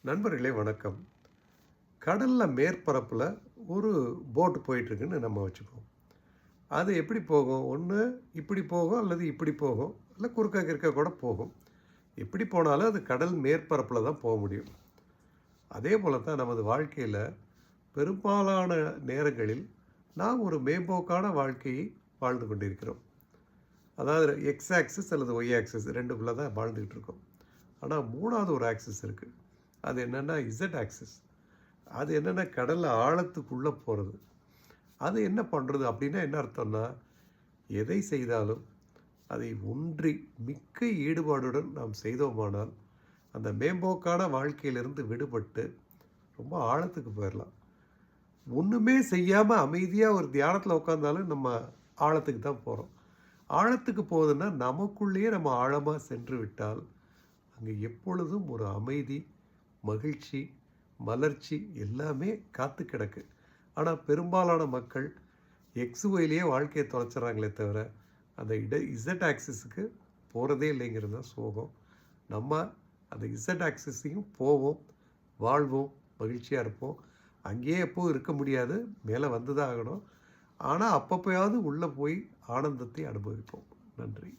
நண்பர்களே வணக்கம். கடலில் மேற்பரப்பில் ஒரு போட்டு போயிட்டுருக்குன்னு நம்ம வச்சுப்போம். அது எப்படி போகும்? ஒன்று இப்படி போகும், அல்லது இப்படி போகும், இல்லை குறுக்க கிறுக்க கூட போகும். எப்படி போனாலும் அது கடல் மேற்பரப்பில் தான் போக முடியும். அதே போல தான் நமது வாழ்க்கையில் பெரும்பாலான நேரங்களில் நாம் ஒரு மேம்போக்கான வாழ்க்கையை வாழ்ந்து கொண்டிருக்கிறோம். அதாவது எக்ஸ் ஆக்சிஸ் அல்லது ஒய் ஆக்சிஸ் ரெண்டுக்குள்ளே தான் வாழ்ந்துக்கிட்டு இருக்கோம். ஆனால் மூணாவது ஒரு ஆக்சிஸ் இருக்குது. அது என்னென்னா இசட் ஆக்சிஸ். அது என்னென்னா கடலில் ஆழத்துக்குள்ளே போகிறது. அது என்ன பண்ணுறது அப்படின்னா என்ன அர்த்தம்னா, எதை செய்தாலும் அதை ஒன்றி மிக்க ஈடுபாடுடன் நாம் செய்தோமானால் அந்த மேம்போக்கான வாழ்க்கையிலிருந்து விடுபட்டு ரொம்ப ஆழத்துக்கு போயிடலாம். ஒன்றுமே செய்யாமல் அமைதியாக ஒரு தியானத்தில் உட்காந்தாலும் நம்ம ஆழத்துக்கு தான் போகிறோம். ஆழத்துக்கு போகுதுன்னா நமக்குள்ளேயே நம்ம ஆழமாக சென்று விட்டால் அங்கே எப்பொழுதும் ஒரு அமைதி, மகிழ்ச்சி, மலர்ச்சி எல்லாமே காத்து கிடக்கு. ஆனால் பெரும்பாலான மக்கள் எக்ஸ்ஒயிலேயே வாழ்க்கையை தொலைச்சிட்றாங்களே தவிர அந்த இசட் ஆக்சிஸுக்கு போகிறதே இல்லைங்கிறது தான் சோகம். நம்ம அந்த இசட் ஆக்சிஸையும் போவோம், வாழ்வோம், மகிழ்ச்சியாக இருப்போம். அங்கேயே எப்போவும் இருக்க முடியாது, மேலே வந்து தான் ஆகணும். ஆனால் அப்பப்போயாவது உள்ளே போய் ஆனந்தத்தை அனுபவிப்போம். நன்றி.